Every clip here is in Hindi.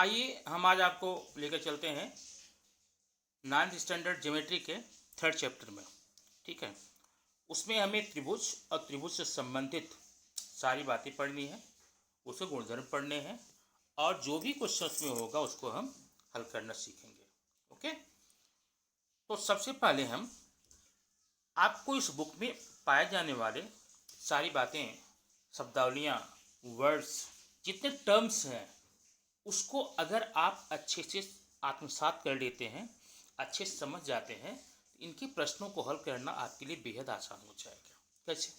आइए हम आज आपको लेकर चलते हैं 9th स्टैंडर्ड ज्योमेट्री के 3rd चैप्टर में। ठीक है, उसमें हमें त्रिभुज और त्रिभुज से संबंधित सारी बातें पढ़नी है, उसके गुणधर्म पढ़ने हैं और जो भी क्वेश्चन उसमें होगा उसको हम हल करना सीखेंगे। ओके, तो सबसे पहले हम आपको इस बुक में पाए जाने वाले सारी बातें, शब्दावलियाँ, वर्ड्स, जितने टर्म्स हैं उसको अगर आप अच्छे से आत्मसात कर लेते हैं, अच्छे से समझ जाते हैं, तो इनके प्रश्नों को हल करना आपके लिए बेहद आसान हो जाएगा। कैसे?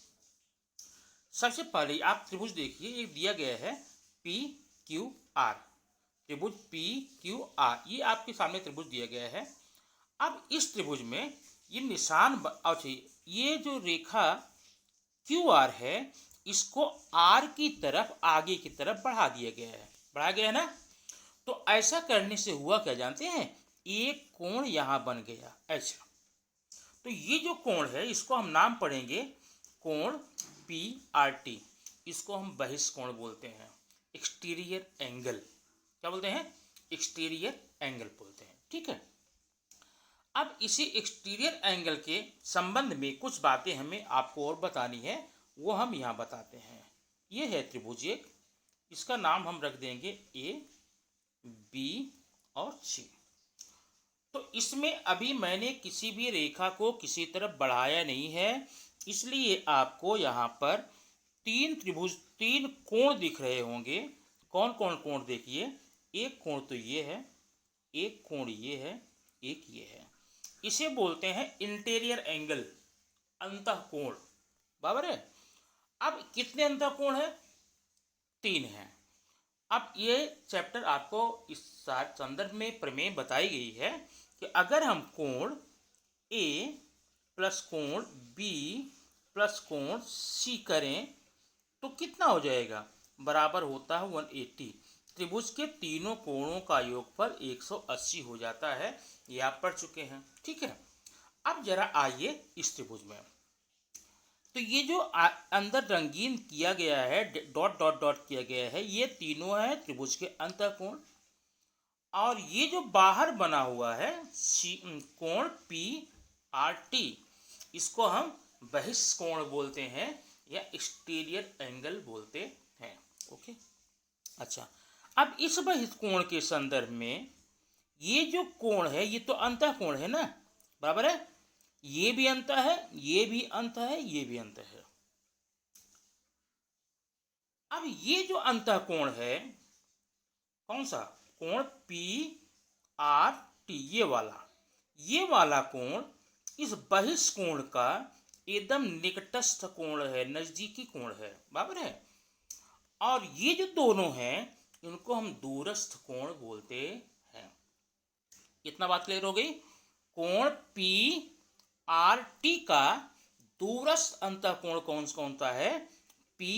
सबसे पहले आप त्रिभुज देखिए, ये दिया गया है पी क्यू आर, त्रिभुज पी क्यू आर, ये आपके सामने त्रिभुज दिया गया है। अब इस त्रिभुज में ये निशान ये जो रेखा क्यू आर है इसको आर की तरफ, आगे की तरफ बढ़ा दिया गया है, बढ़ा गया है ना। तो ऐसा करने से हुआ क्या जानते हैं, एक कोण यहां बन गया ऐसा। तो ये जो कोण है इसको हम नाम पढ़ेंगे कोण पी आर टी, इसको हम बहिष्कोण बोलते हैं, एक्सटीरियर एंगल। क्या बोलते हैं? एक्सटीरियर एंगल बोलते हैं। ठीक है, अब इसी एक्सटीरियर एंगल के संबंध में कुछ बातें हमें आपको और बतानी है, वो हम यहाँ बताते हैं। ये है त्रिभुज एक, इसका नाम हम रख देंगे ए बी और सी। तो इसमें अभी मैंने किसी भी रेखा को किसी तरफ बढ़ाया नहीं है, इसलिए आपको यहाँ पर तीन त्रिभुज, तीन कोण दिख रहे होंगे। कौन कौन कोण? देखिए, एक कोण तो ये है, एक कोण ये है, एक ये है। इसे बोलते हैं इंटीरियर एंगल, अंतःकोण। बराबर है। अब कितने अंतःकोण है? 3 हैं। अब ये चैप्टर आपको इस संदर्भ में प्रमेय बताई गई है कि अगर हम कोण ए प्लस कोण बी प्लस कोण सी करें तो कितना हो जाएगा? बराबर होता है 180। त्रिभुज के तीनों कोणों का योगफल 180 हो जाता है, ये आप पढ़ चुके हैं। ठीक है, अब जरा आइए इस त्रिभुज में। तो ये जो अंदर रंगीन किया गया है, डॉट डॉट डॉट किया गया है, ये तीनों है त्रिभुज के अंतःकोण। और ये जो बाहर बना हुआ है कोण पी आर टी, इसको हम बहिष्कोण बोलते हैं या एक्सटीरियर एंगल बोलते हैं। ओके, अच्छा, अब इस बहिष्कोण के संदर्भ में ये जो कोण है ये तो अंतःकोण है ना, बराबर है। ये भी अंत है, ये भी अंत है, ये भी अंत है। अब ये जो अंतःकोण है कौन सा? कोण पी आर टी, ये वाला कोण इस बहिष्कोण का एकदम निकटस्थ कोण है, नजदीकी कोण है, बराबर है। और ये जो दोनों हैं इनको हम दूरस्थ कोण बोलते हैं। इतना बात क्लियर हो गई। कोण पी आर टी का दूरस्थ अंतःकोण कौन सा है? पी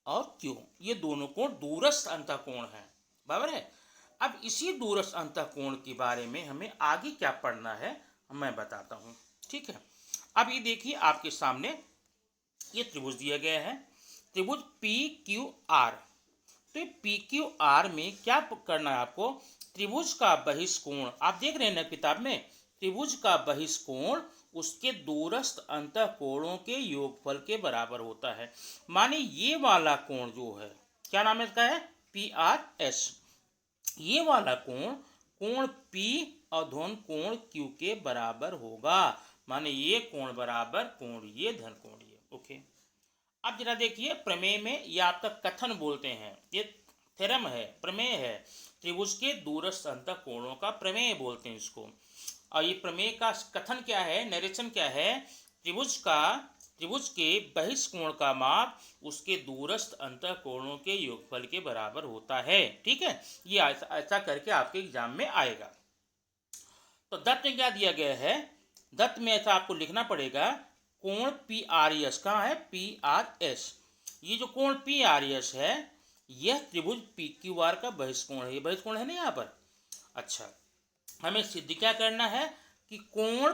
और क्यू, ये दोनों कोण दूरस्थ अंतःकोण है, बराबर है। अब इसी दूरस्थ अंतःकोण के बारे में हमें आगे क्या पढ़ना है मैं बताता हूं। ठीक है, अब ये देखिए आपके सामने ये त्रिभुज दिया गया है, त्रिभुज पी क्यू आर। तो पी क्यू आर में क्या करना है आपको? त्रिभुज का बहिष्कोण, आप देख रहे हैं ना किताब में, त्रिभुज का बहिष्कोण उसके दूरस्थ अंतःकोणों के योगफल के बराबर होता है। माने ये वाला कोण जो है, क्या नाम है इसका? है पी आर एस। ये वाला कोण कोण पी और धन कोण क्यू के बराबर होगा। माने ये कोण बराबर कोण ये धन कोण ये। ओके, अब जरा देखिए प्रमेय में, ये आपका कथन बोलते हैं, ये थ्योरम है, प्रमेय है, त्रिभुज के दूरस्थ अंतःकोणों का प्रमेय बोलते हैं इसको। और ये प्रमेय का कथन क्या है, नरेशन क्या है? त्रिभुज के बहिष्कोण का माप उसके दूरस्थ अंतःकोणों के योगफल के बराबर होता है। ठीक है, ये ऐसा करके आपके एग्जाम में आएगा। तो दत्त में क्या दिया गया है? दत्त में ऐसा आपको लिखना पड़ेगा, कोण पी आर एस, कहाँ है? P R S. ये जो कोण पी आर एस है यह त्रिभुज पी क्यू आर का बहिष्कोण है। ये बहिष्कोण है ना यहाँ पर। अच्छा, हमें सिद्ध क्या करना है कि कोण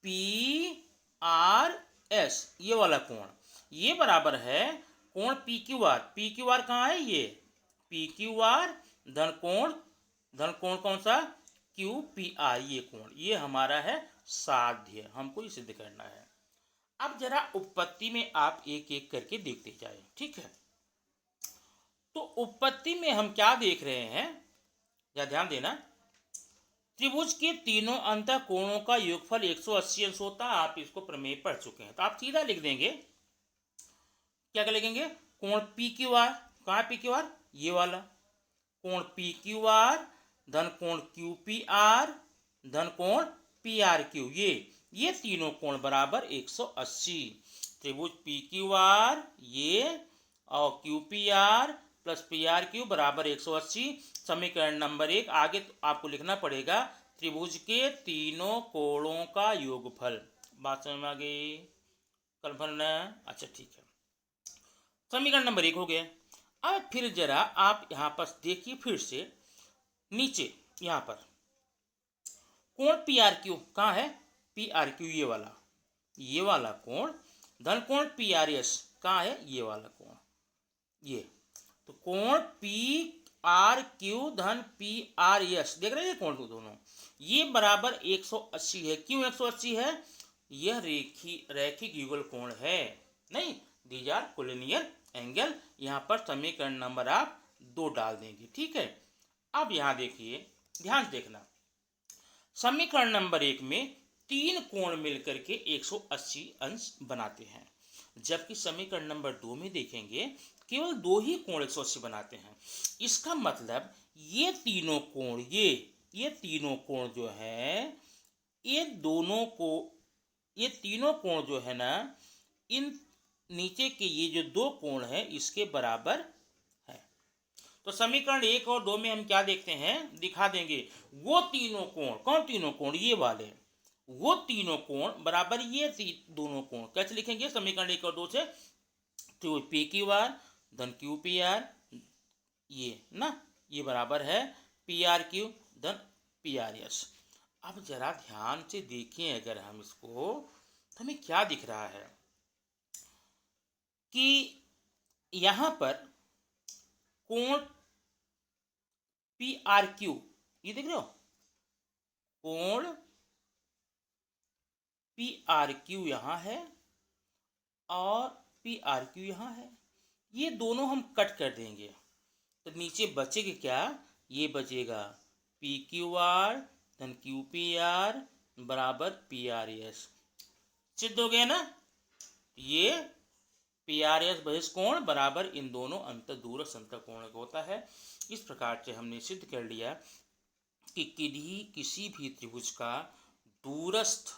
पी आर एस, ये वाला कोण, ये बराबर है कोण P Q R. P Q R कहाँ है? ये पी क्यू आर धन कोण कौन सा, क्यू पी आर, ये कोण, ये हमारा है साध्य, हमको ये सिद्ध करना है। अब जरा उपपत्ति में आप एक एक करके देखते जाए, ठीक है। तो उपपत्ति में हम क्या देख रहे हैं, या ध्यान देना, त्रिभुज के तीनों अंतः कोणों का योगफल 180 अंश होता है। आप इसको प्रमेय पढ़ चुके हैं, तो आप सीधा लिख देंगे, क्या लिखेंगे, कोण पी क्यू आर, कहाँ पी क्यू आर, ये वाला कोण पी क्यू आर धन कोण क्यू पी आर धन कोण पी आर क्यू, ये तीनों कोण बराबर 180। त्रिभुज पी क्यू आर ये और Q P R plus P R Q बराबर 180। समीकरण नंबर 1। आगे तो आपको लिखना पड़ेगा त्रिभुज के तीनों कोणों का योगफल। बात समझ में आ गई, कन्फर्म है? अच्छा ठीक है, समीकरण नंबर 1 हो गया। अब फिर जरा आप यहाँ पर देखिए, फिर से नीचे यहाँ पर कोण पी आर क्यू कहाँ है, पी आर क्यू ये वाला कोण धन कोण पी आर एस कहाँ है, ये वाला कोण, ये तो कोण पी आर क्यू धन पी आर एस, देख रहे हैं कोण तो दोनों ये बराबर 180 है। क्यों 180 है, यह रैखिक युगल कोण है, नहीं, दीज आर कोलिनियर एंगल। यहाँ पर समीकरण नंबर आप 2 डाल देंगे, ठीक है। अब यहाँ देखिए, ध्यान से देखना, समीकरण नंबर 1 में 3 कोण मिलकर के 180 अंश बनाते हैं, जबकि समीकरण नंबर 2 में देखेंगे केवल 2 ही कोण 180 बनाते हैं। इसका मतलब ये तीनों कोण, ये तीनों कोण जो है, ये तीनों कोण जो है ना, इन नीचे के ये जो 2 कोण है इसके बराबर है। तो समीकरण 1 और 2 में हम क्या देखते हैं, दिखा देंगे वो तीनों कोण, कौन तीनों कोण, ये वाले, वो तीनों कोण बराबर ये दोनों कोण। कैसे लिखेंगे समीकरण 1 और 2 से, तो पी क्यू आर धन क्यू पी आर, ये ना, ये बराबर है पी आर क्यू धन पी आर एस। अब जरा ध्यान से देखें, अगर हम इसको, तो हमें क्या दिख रहा है कि यहां पर कोण पी आर क्यू, ये देख रहे हो, कोण पी आर क्यू यहां है और पी आर क्यू यहां है, ये दोनों हम कट कर देंगे, तो नीचे बचेगा क्या, ये बचेगा पी क्यू आर धन क्यू पी आर बराबर पी आर एस। सिद्ध हो गया ना, ये पी आर एस बहिष्कोण बराबर इन दोनों अंतर दूरस्थ अंतर कोण होता है। इस प्रकार से हमने सिद्ध कर लिया कि किसी भी त्रिभुज का दूरस्थ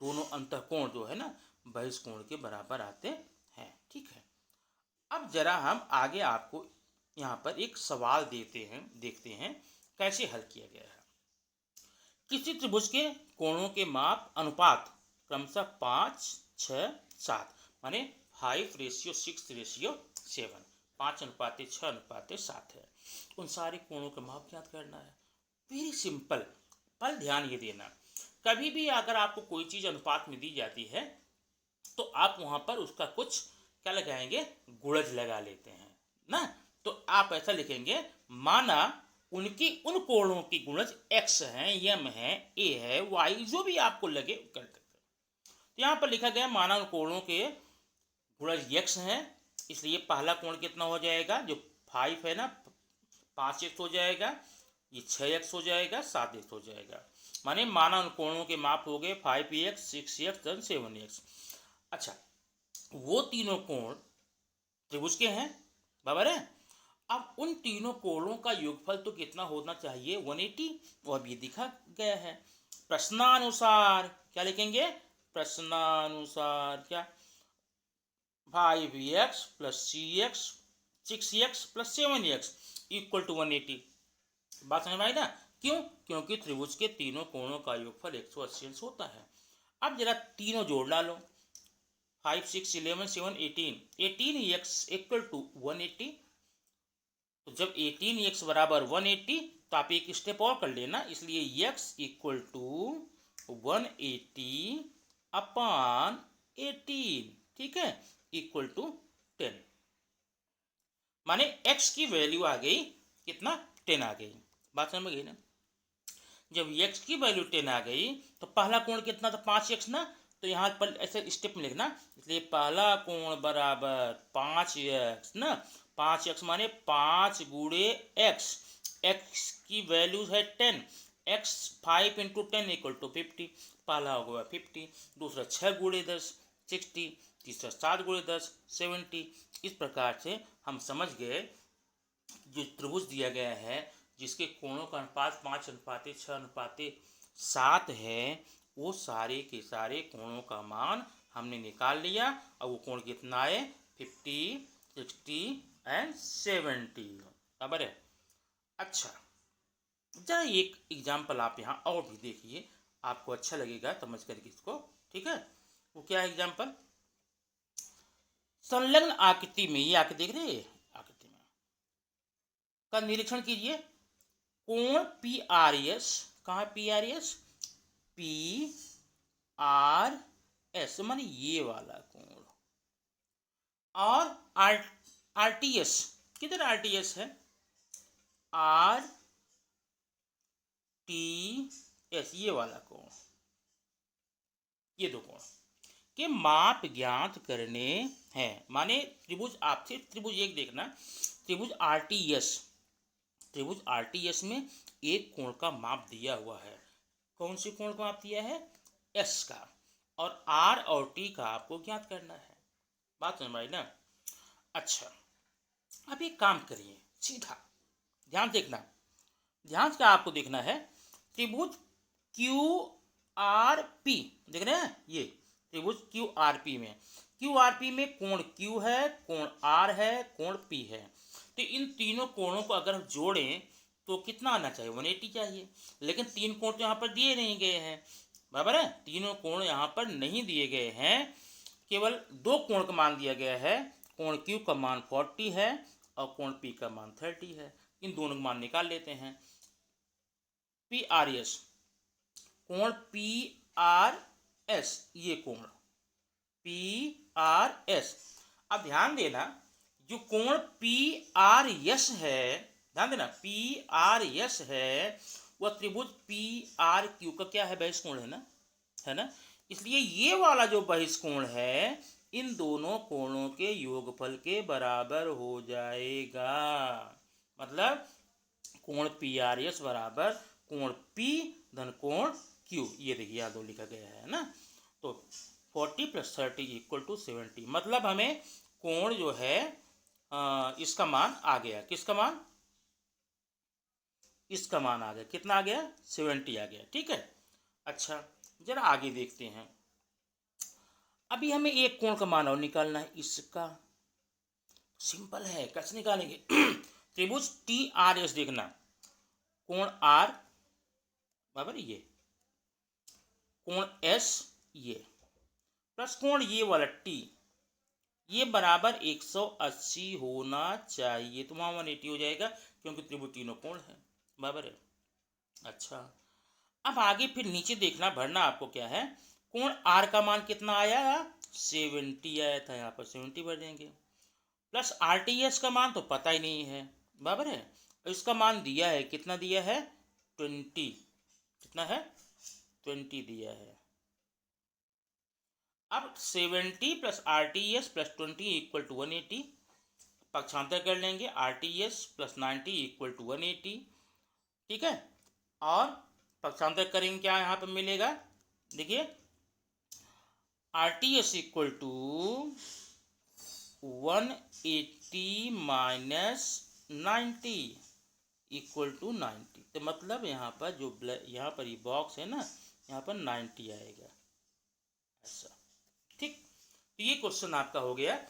दोनों अंतःकोण जो है ना, बहिष्कोण के बराबर आते हैं, ठीक है। अब जरा हम आगे आपको यहाँ पर एक सवाल देखते हैं कैसे हल किया गया है। किसी त्रिभुज के कोणों के माप अनुपात क्रमशः 5, 6, 7, माने 5:6:7, 5:6:7 है। उन सारे कोणों का माप ज्ञात करना है। वेरी सिंपल, पर ध्यान ये देना, कभी भी अगर आपको कोई चीज़ अनुपात में दी जाती है तो आप वहाँ पर उसका कुछ क्या लगाएंगे, गुणज लगा लेते हैं ना। तो आप ऐसा लिखेंगे, माना उन कोणों की गुणज x है, m है, a है, y, जो भी आपको लगे कर सकते हैं। तो यहाँ पर लिखा गया, माना उन कोणों के गुणज x है, इसलिए पहला कोण कितना हो जाएगा, जो 5 है ना, 5x हो जाएगा, ये 6x हो जाएगा, 7x हो जाएगा। माना उन कोणों के माप हो गए 5x, 6x और 7x। अच्छा, वो तीनों कोण त्रिभुज के हैं, बराबर है। अब उन तीनों कोणों का योगफल तो कितना होना चाहिए, 180, वो अभी दिखा गया है। प्रश्नानुसार क्या लिखेंगे, प्रश्नानुसार क्या, 5x plus 6x plus 7x equal to 180। बात समझ में आई ना, क्यों, क्योंकि त्रिभुज के तीनों कोणों का योगफल 180 अंश होता है। अब जरा तीनों जोड़ डालो, 5, 6, 11, 7, 18x इक्वल टू 180। तो जब 18x बराबर 180, तो आप एक स्टेप और कर लेना, इसलिए x इक्वल टू 180 अपॉन 18, ठीक है, इक्वल टू 10। माने x की वैल्यू आ गई कितना 10 आ गई। बात समझ में गई ना। जब x की वैल्यू 10 आ गई तो पहला कोण कितना था 5x ना, तो यहाँ पर ऐसे स्टेप में लिखना, इसलिए पहला कोण बराबर 5x ना, 5x माने 5 गुणे x, x की वैल्यू है 10, x 5 इंटू 10 इक्वल टू 50, पहला हो गया 50, दूसरा 6 गुणे 10 60, तीसरा 7 गुणे 10 70। इस प्रकार से हम समझ गए जो त्रिभुज दिया गया है जिसके कोणों का अनुपात 5:6:7 है, वो सारे के सारे कोणों का मान हमने निकाल लिया और वो कोण कितना है 50, 60 एंड 70 बराबर है। अच्छा, जरा एक एग्जाम्पल आप यहाँ और भी देखिए, आपको अच्छा लगेगा समझ करके इसको, ठीक है। वो क्या है एग्जाम्पल, संलग्न आकृति में, ये आकृति देख रहे हैं, आकृति में का निरीक्षण कीजिए, कोण पी आर एस, कहाँ P R S, P R S माने ये वाला कोण, और आर टी एस, किधर आर टी एस है, आर टी एस ये वाला कोण, ये दो कोण के माप ज्ञात करने हैं। माने त्रिभुज, आपसे त्रिभुज एक देखना, त्रिभुज आर टी एस, त्रिभुज आर टी एस में एक कोण का माप दिया हुआ है। कौन से कोण का माप दिया है, एस का, और आर और टी का आपको ज्ञात करना है। बात समझ में आई ना। अच्छा, अब एक काम करिए, सीधा ध्यान देखना, ध्यान से आपको देखना है, त्रिभुज क्यू आर पी देख रहे हैं, ये त्रिभुज क्यू आर पी में, क्यू आर पी में कोण क्यू है, कोण आर है, कोण पी है। तो इन तीनों कोणों को अगर हम जोड़ें तो कितना आना चाहिए, 180 चाहिए, लेकिन तीन कोण तो यहाँ पर दिए नहीं गए हैं, बराबर है, तीनों कोण यहाँ पर नहीं दिए गए हैं, केवल दो कोण का मान दिया गया है, कोण क्यू का मान 40 है और कोण पी का मान 30 है। इन दोनों का मान निकाल लेते हैं। पी आर एस, कोण पी आर एस, ये कोण पी आर एस, अब ध्यान देना, जो कोण पी आर एस है, ध्यान देना, पी आर एस है, वह त्रिभुज पी आर क्यू का क्या है, बहिष कोण है ना, है ना। इसलिए ये वाला जो बहिष कोण है इन दोनों कोणों के योगफल के बराबर हो जाएगा। मतलब कोण पी आर एस बराबर कोण पी धन कोण क्यू, ये देखिए यहाँ दो लिखा गया है ना। तो 40 + 30 इक्वल टू 70, मतलब हमें कोण जो है इसका मान आ गया, किसका मान, इसका मान आ गया, कितना आ गया 70 आ गया, ठीक है। अच्छा, जरा आगे देखते हैं, अभी हमें एक कोण का मान और निकालना है, इसका सिंपल है, कैसे निकालेंगे त्रिभुज टी आर एस देखना, कोण आर बराबर ये, कोण एस ये, प्लस कोण ये वाला टी, ये बराबर 180 होना चाहिए, तो वहाँ 180 हो जाएगा क्योंकि त्रिभुज तीनों कोण है, बराबर है। अच्छा, अब आगे फिर नीचे देखना, भरना आपको क्या है, कोण आर का मान कितना आया, 70 आया था, यहाँ पर 70 भर देंगे, प्लस आर टी एस का मान तो पता ही नहीं है, बराबर है, इसका मान दिया है, कितना दिया है 20, कितना है 20 दिया है। अब 70 + RTS + 20 = 180, पक्षांतर कर लेंगे, RTS + 90 = 180, ठीक है, और पक्षांतर करेंगे क्या यहाँ पर मिलेगा, देखिए RTS = 180 - 90 = 90, तो मतलब यहाँ पर जो यहाँ पर ये बॉक्स है ना, यहाँ पर 90 आएगा, ऐसा, ठीक। तो ये क्वेश्चन आपका हो गया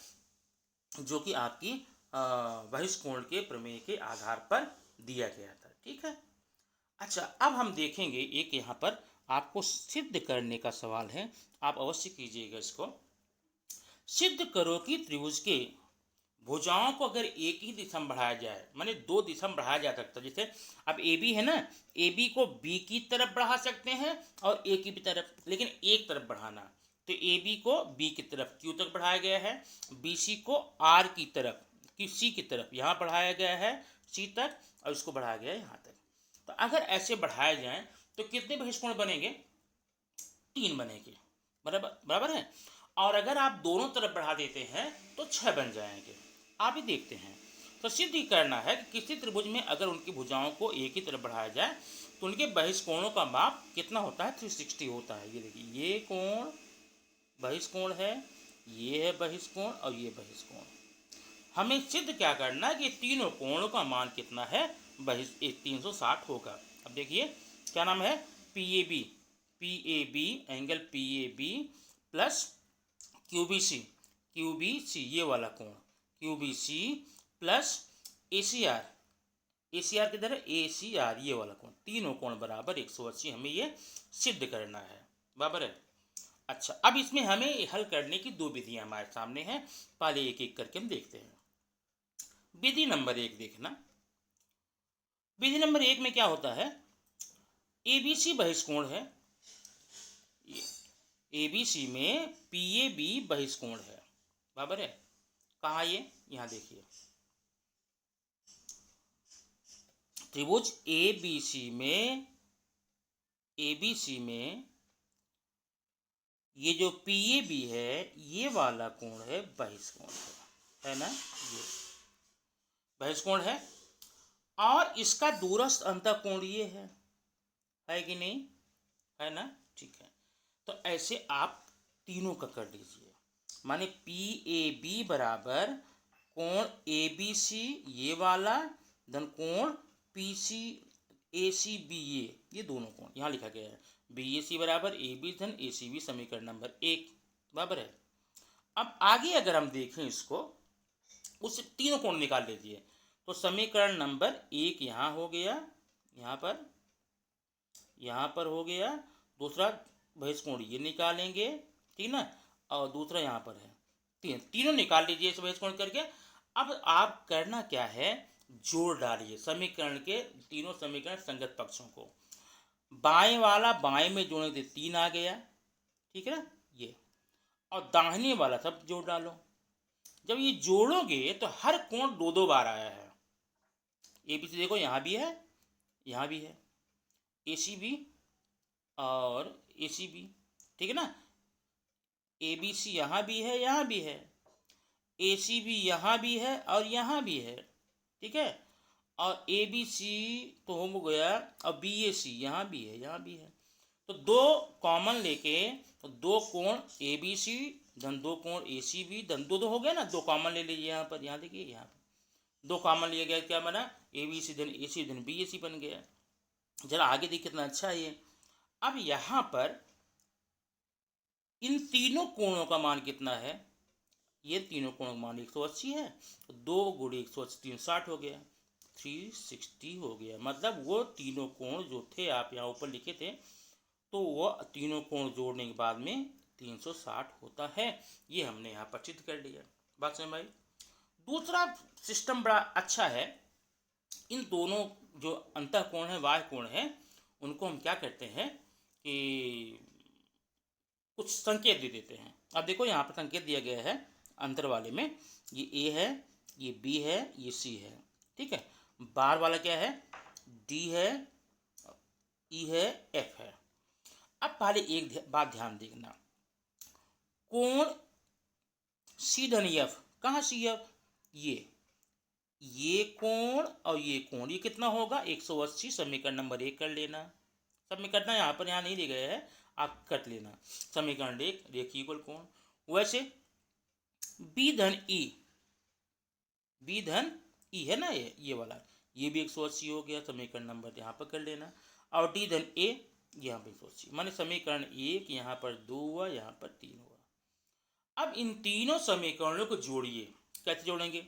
जो कि आपकी बहिष कोण के प्रमेय के आधार पर दिया गया था, ठीक है। अच्छा, अब हम देखेंगे एक यहाँ पर आपको सिद्ध करने का सवाल है, आप अवश्य कीजिएगा इसको। सिद्ध करो कि त्रिभुज के भुजाओं को अगर एक ही दिशा में बढ़ाया जाए, माने दो दिशा में बढ़ाया जा सकता है, जैसे अब ए बी है ना, ए बी को बी की तरफ बढ़ा सकते हैं और ए की भी तरफ, लेकिन एक तरफ बढ़ाना, तो ए बी को बी की तरफ क्यू तक बढ़ाया गया है, बी सी को आर की तरफ कि सी की तरफ यहाँ बढ़ाया गया है सी तक और इसको बढ़ाया गया है यहाँ तक। तो अगर ऐसे बढ़ाए जाएं तो कितने बहिष्कोण बनेंगे? 3 बनेंगे, बराबर बराबर है। और अगर आप दोनों तरफ बढ़ा देते हैं तो 6 बन जाएंगे। आप ही देखते हैं। तो सिद्ध ही करना है कि किसी त्रिभुज में अगर उनकी भुजाओं को एक ही तरफ बढ़ाया जाए तो उनके बहिष्कोणों का माप कितना होता है? 360 होता है। ये देखिए, ये कोण बहिष्कोण है, ये है बहिष्कोण और ये बहिष्कोण। हमें सिद्ध क्या करना है कि तीनों कोणों का मान कितना है? 360 होगा। अब देखिए क्या नाम है? PAB, PAB angle PAB plus QBC, QBC ये वाला कोण QBC प्लस ACR, ACR किधर है? ACR ये वाला कोण, तीनों कोण बराबर 180 हमें ये सिद्ध करना है, बराबर है। अच्छा, अब इसमें हमें हल करने की 2 विधियां हमारे सामने हैं। पहले एक एक करके हम देखते हैं। विधि नंबर 1 देखना। विधि नंबर 1 में क्या होता है? ABC बहिष्कोण है, ABC में PAB बहिष्कोण है, बराबर है। कहाँ ये? यहाँ देखिए, त्रिभुज ABC में ये जो PAB है ये वाला कोण है बहिष्कोण है ना, ये बहिष्कोण है। और इसका दूरस्थ अंतःकोण ये है कि नहीं? है ना, ठीक है। तो ऐसे आप तीनों का कर लीजिए। माने PAB बराबर कोण ABC ये वाला धन कोण ACB ये दोनों कोण यहाँ लिखा गया है। BAC बराबर AB धन ACB समीकरण नंबर 1, बराबर है। अब आगे अगर हम देखें इसको, उस तीनों कोण निकाल लीजिए। तो समीकरण नंबर 1 यहाँ हो गया, यहाँ पर हो गया। दूसरा बहिष्कोण ये निकालेंगे, ठीक ना, और दूसरा यहाँ पर है। तीनों निकाल लीजिए इस बहिष्कोण करके। अब आप करना क्या है? जोड़ डालिए समीकरण के तीनों समीकरण संगत पक्षों को। बाएं वाला बाएं में जोड़ने से 3 आ गया, ठीक है ना, ये। और दाहिने वाला सब जोड़ डालो। जब ये जोड़ोगे तो हर कोण 2-2 बार आया है। ABC देखो यहाँ भी है, यहाँ भी है, ACB और ACB, ठीक है ना। ABC यहाँ भी है, यहाँ भी है, ACB यहाँ भी है और यहाँ भी है, ठीक है। और ABC तो हो गया, और BAC यहाँ भी है, यहाँ भी है। तो 2 कॉमन लेके तो 2 कोण ABC धन 2 कोण ACB धन 2 हो गया ना, 2 कॉमन ले लीजिए यहाँ पर। यहाँ देखिए, यहाँ पर 2 कॉमन लिया गया, क्या बना? ABC धन AC धन BAC बन गया। जरा आगे देखिए कितना अच्छा है ये। अब यहाँ पर इन तीनों कोणों का मान कितना है? ये तीनों कोणों का मान 180 है। 2 गुणे 180 360 हो गया, 360 हो गया। मतलब वो तीनों कोण जो थे आप यहाँ ऊपर लिखे थे, तो वो तीनों कोण जोड़ने के बाद में 360 होता है। ये हमने यहाँ पर सिद्ध कर लिया। बात समझ आई? दूसरा सिस्टम बड़ा अच्छा है। इन दोनों जो अंतःकोण है, बाह्य कोण है, उनको हम क्या करते हैं कि कुछ संकेत दे देते हैं। अब देखो यहाँ पर संकेत दिया गया है अंतर वाले में, ये A है, ये B है, ये C है, ठीक है। बाहर वाला क्या है? D है, E है, F है। अब पहले एक बात ध्यान देखना, कोण C धन F, कहाँ CF? ये कोण और ये कोण, ये कितना होगा? 180। समीकरण नंबर 1 कर लेना। समीकरण यहाँ पर यहाँ नहीं दिए गए है, आप कर लेना। समीकरण 1 रेखीय कोण। वैसे B धन E है ना, ये वाला, ये भी 180 हो गया। समीकरण नंबर यहाँ पर कर लेना। और D धन A यहाँ पर 180, माने समीकरण 1 यहाँ पर 2 हुआ, यहाँ पर 3 हुआ। अब इन तीनों समीकरणों को जोड़िए। कैसे जोड़ेंगे?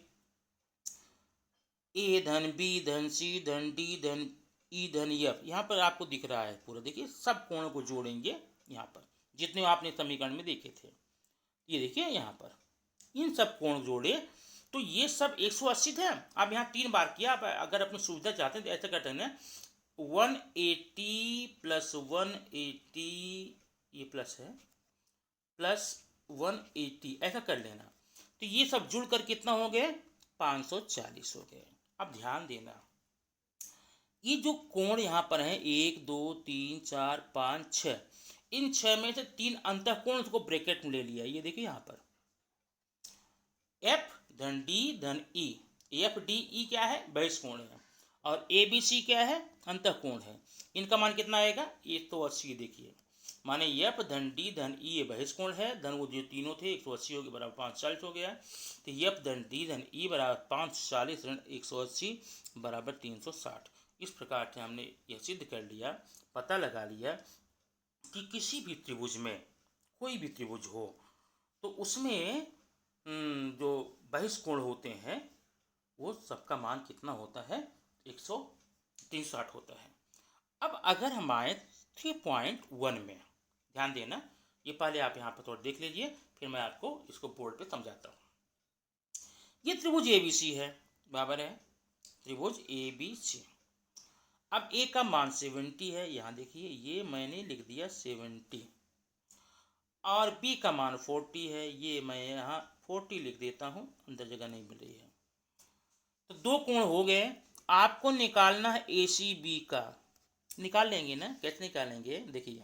A धन B धन C धन D धन E धन F, यहाँ पर आपको दिख रहा है पूरा। देखिए सब कोणों को जोड़ेंगे यहाँ पर, जितने आपने समीकरण में देखे थे। ये देखिए यहाँ पर इन सब कोण जोड़े तो ये सब 180 थे। अब यहाँ 3 बार किया। आप अगर अपनी सुविधा चाहते हैं तो ऐसा करते हैं, 180 प्लस 180, ये प्लस है, प्लस 180 ऐसा कर लेना। तो ये सब जुड़ कर कितना हो गए? 540 हो गए। अब ध्यान देना, ये जो कोण यहाँ पर है 1 2 3 4 5 6, इन 6 में से 3 अंतःकोण को ब्रैकेट में ले लिया। ये देखिए यहाँ पर एफ धन डी धन ई, एफ डी ई क्या है, बहिष्कोण है, और ए बी सी क्या है, अंतःकोण है। इनका मान कितना आएगा, 180। देखिए माने एफ धन डी धन ई ये बहिष्कोण है, धन वो जो तीनों थे 180 हो गए बराबर 540 हो गया। तो एफ धन डी धन ई बराबर 540 ऋण 180 बराबर 360। इस प्रकार से हमने यह सिद्ध कर लिया, पता लगा लिया कि किसी भी त्रिभुज में, कोई भी त्रिभुज हो तो उसमें जो बहिष्कोण होते हैं वो सबका मान कितना होता है, 360 होता है। अब अगर हम आए 3.1 में, ध्यान देना, ये पहले आप यहाँ पर थोड़ा देख लीजिए, फिर मैं आपको इसको बोर्ड पे समझाता हूँ। ये त्रिभुज ABC है, बराबर है त्रिभुज ABC। अब ए का मान 70 है, यहाँ देखिए ये मैंने लिख दिया 70, और बी का मान 40 है, ये मैं यहाँ 40 लिख देता हूँ, अंदर जगह नहीं मिल रही है। तो दो कोण हो गए। आपको निकालना है ACB का, निकाल लेंगे ना, कैसे निकालेंगे, देखिए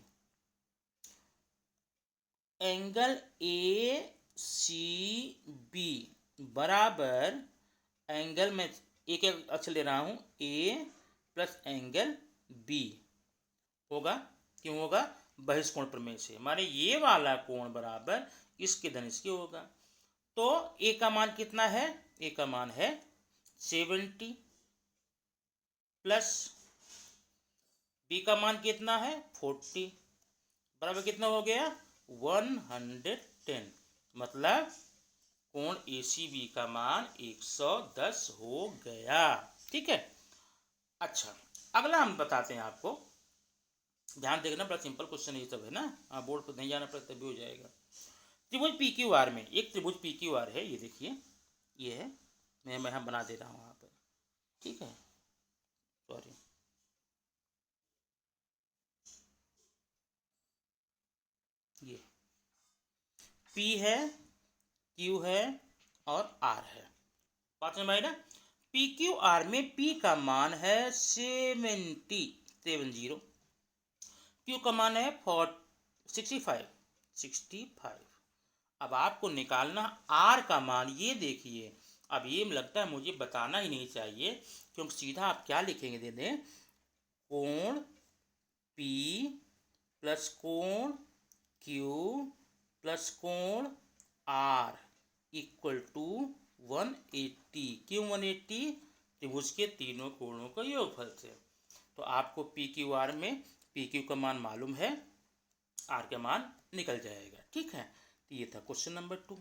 एंगल ACB बराबर एंगल में एक एक अक्षर ले रहा हूँ A प्लस एंगल B होगा। क्यों होगा, बहिष्कोण प्रमेय से, माने ये वाला कोण बराबर इसके धन इसके होगा। तो A का मान कितना है, A का मान है 70 प्लस B का मान कितना है 40 बराबर कितना हो गया 110। मतलब कोण ACB का मान 110 हो गया। ठीक है। अच्छा, अगला हम बताते हैं आपको, ध्यान देखना, बड़ा सिंपल क्वेश्चन ये सब है ना, आप बोर्ड पर नहीं जाना पड़ता तभी हो जाएगा। त्रिभुज PQR में, एक त्रिभुज PQR है, ये देखिए ये है, मैं यहाँ बना दे रहा हूँ यहाँ पर, ठीक है, सॉरी, ये P है, Q है और R है, बात समझ में आई ना। PQR में P का मान है 70, Q का मान है 65। अब आपको निकालना R का मान, ये देखिए, अब ये लगता है मुझे बताना ही नहीं चाहिए, क्योंकि सीधा आप क्या लिखेंगे, दे दें कोण P प्लस कोण Q प्लस कोण R इक्वल टू 180। क्यों 180, त्रिभुज के तीनों कोणों का योगफल से। तो आपको PQR में PQ का मान मालूम है, R का मान निकल जाएगा। ठीक है, तो ये था क्वेश्चन नंबर 2।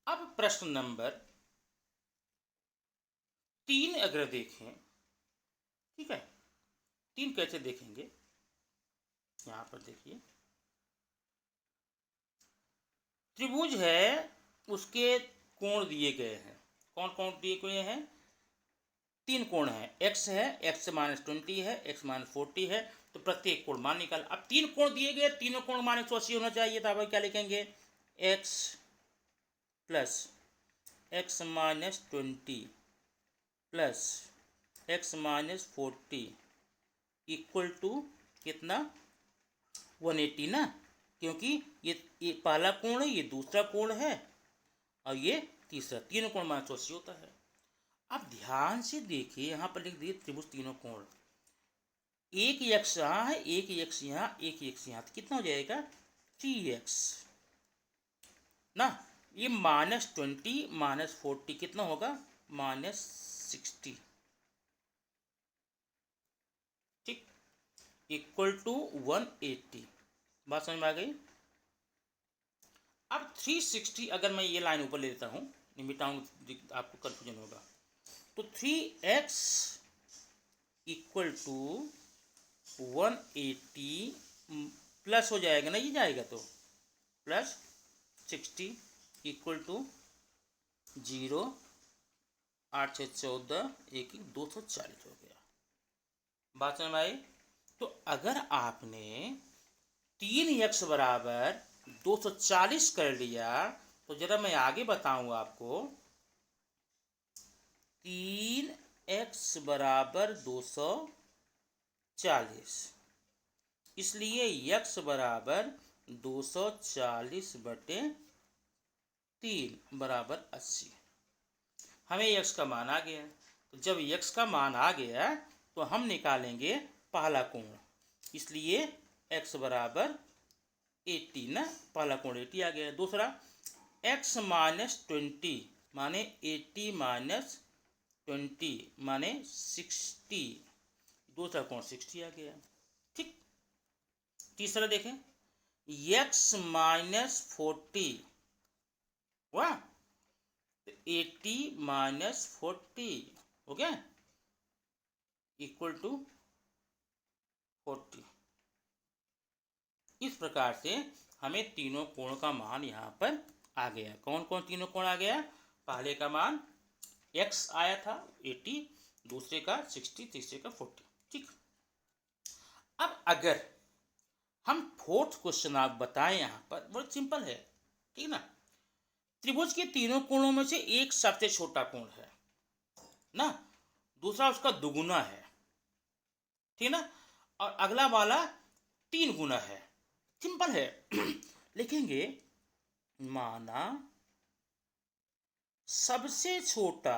अब प्रश्न नंबर 3 अगर देखें, ठीक है, 3 कैसे देखेंगे, यहां पर देखिए त्रिभुज है, उसके कोण दिए गए हैं, कौन कौन दिए गए हैं, 3 कोण है, x है, x -20 है, x -40 है, तो प्रत्येक कोण मान निकाल। अब 3 कोण दिए गए, तीनों कोण मान 180 होना चाहिए, तो आप क्या लिखेंगे x plus x -20 plus x -40 equal to कितना 180 ना, क्योंकि ये पहला कोण है, ये दूसरा कोण है और ये तीसरा, तीनों कोण मान 180 होता है। अब ध्यान से देखिए, यहां पर लिख दिए त्रिभुज तीनों कोण, एक x यहाँ है, एक x यहाँ, एक x यहाँ, तो कितना हो जाएगा 3x ना। ये -20 -40 कितना होगा -60, ठीक, इक्वल टू 180। बात समझ में आ गई। अब 360 अगर मैं ये लाइन ऊपर ले लेता हूँ, मिटाऊँ आपको कंफ्यूजन होगा, तो 3x इक्वल टू 180 प्लस हो जाएगा ना, ये जाएगा तो प्लस 60 इक्वल टू 0, 8 6 14 1 240 हो गया। बात समझ में आई। तो अगर आपने 3x बराबर 240 कर लिया, तो जरा मैं आगे बताऊंगा आपको, 3x बराबर 240, इसलिए x बराबर 240/3 बराबर 80। हमें x का मान आ गया। तो जब x का मान आ गया तो हम निकालेंगे पहला कोण, इसलिए x बराबर 80 ना, पहला कोण 80 आ गया। दूसरा x माइनस 20 माने 80 माइनस 20 माने 60, दूसरा कोण 60 आ गया। ठीक। तीसरा देखें x माइनस 40 हुआ, 80 माइनस 40 हो गया इक्वल टू 40। इस प्रकार से हमें तीनों कोण का मान यहाँ पर आ गया। कौन कौन तीनों कोण आ गया? पहले का मान x आया था 80, दूसरे का 60, तीसरे का 40। ठीक। अब अगर हम फोर्थ क्वेश्चन आप बताएं, यहाँ पर बहुत सिंपल है, ठीक ना। त्रिभुज के तीनों कोणों में से एक सबसे छोटा कोण है ना, दूसरा उसका दुगुना है, ठीक ना, और अगला वाला 3 गुना है। सिंपल है। लिखेंगे माना सबसे छोटा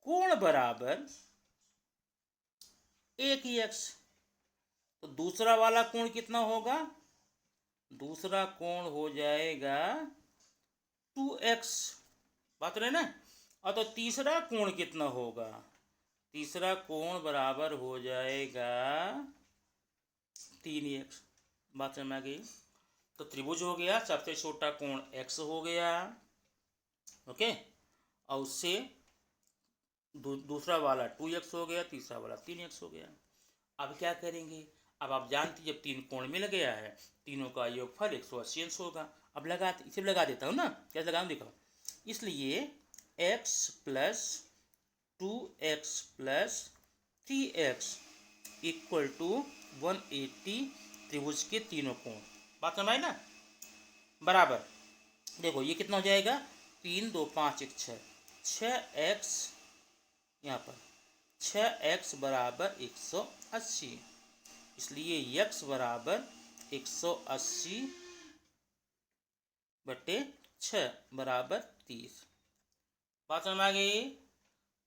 कोण बराबर 1x, तो दूसरा वाला कोण कितना होगा? दूसरा कोण हो जाएगा 2x, बात रहे ना। और तो तीसरा कोण कितना होगा? तीसरा कोण बराबर हो जाएगा 3x, बात समझ में गई। तो त्रिभुज हो गया, सबसे छोटा कोण x हो गया, ओके, और उससे दूसरा वाला 2x हो गया, तीसरा वाला 3x हो गया। अब क्या करेंगे? अब आप जानते जब 3 कोण मिल गया है, तीनों का योगफल 180 अंश होगा। अब इसे लगा देता हूँ ना, कैसे लगाऊँ देखो। इसलिए x plus 2x plus 3x equal to 180 त्रिभुज के तीनों कोण। बात समझ आई ना? बराबर देखो ये कितना हो जाएगा? 3 2 5 1 6, 6x, यहाँ पर 6x बराबर 180, इसलिए x बराबर 180/6 बराबर 30। बात समझ आ गई?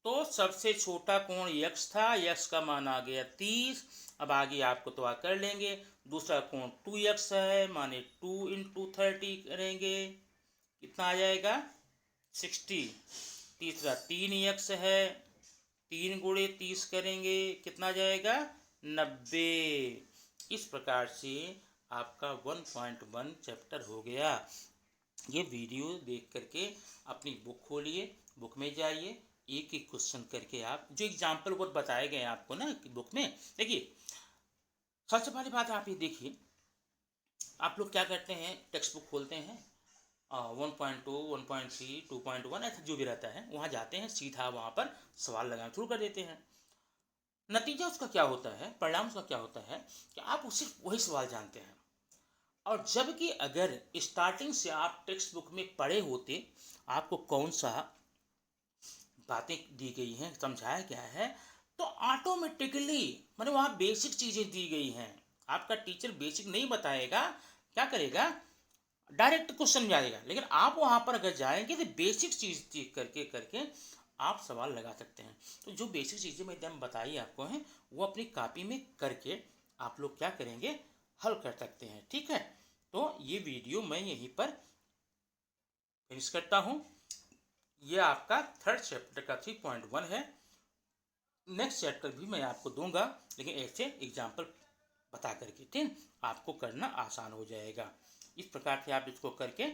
तो सबसे छोटा कोण x था, x का मान आ गया 30। अब आगे आपको तो कर लेंगे। दूसरा कोण 2x है, माने 2 × 30 करेंगे, कितना आ जाएगा? 60। तीसरा 3x है, 3 × 30 करेंगे, कितना जाएगा? 90। इस प्रकार से आपका 1.1 चैप्टर हो गया। ये वीडियो देख करके अपनी बुक खोलिए, बुक में जाइए, एक एक क्वेश्चन करके आप जो एग्जाम्पल को बताए गए आपको ना बुक में, देखिए सबसे पहली बात आप ये देखिए, आप लोग क्या करते हैं, टेक्स्ट बुक खोलते हैं, 1.2 1.3 2.1 ऐसा जो भी रहता है, वहाँ जाते हैं, सीधा वहाँ पर सवाल लगाना शुरू कर देते हैं। नतीजा उसका क्या होता है, परिणाम उसका क्या होता है कि आप सिर्फ वही सवाल जानते हैं। और जबकि अगर स्टार्टिंग से आप टेक्स्ट बुक में पढ़े होते, आपको कौन सा बातें दी गई हैं, समझाया गया है, तो ऑटोमेटिकली माने वहाँ बेसिक चीज़ें दी गई हैं। आपका टीचर बेसिक नहीं बताएगा, क्या करेगा? डायरेक्ट क्वेश्चन में आएगा, लेकिन आप वहाँ पर अगर जाएंगे तो बेसिक चीज़ करके आप सवाल लगा सकते हैं। तो जो बेसिक चीज़ें मैंने बताई आपको हैं, वो अपनी कॉपी में करके आप लोग क्या करेंगे? हल कर सकते हैं। ठीक है, तो ये वीडियो मैं यहीं पर फिनिश करता हूँ। ये आपका 3rd चैप्टर का 3.1 है। नेक्स्ट चैप्टर भी मैं आपको दूंगा, लेकिन ऐसे एग्जाम्पल बता करके, ठीक, आपको करना आसान हो जाएगा। इस प्रकार से आप इसको करके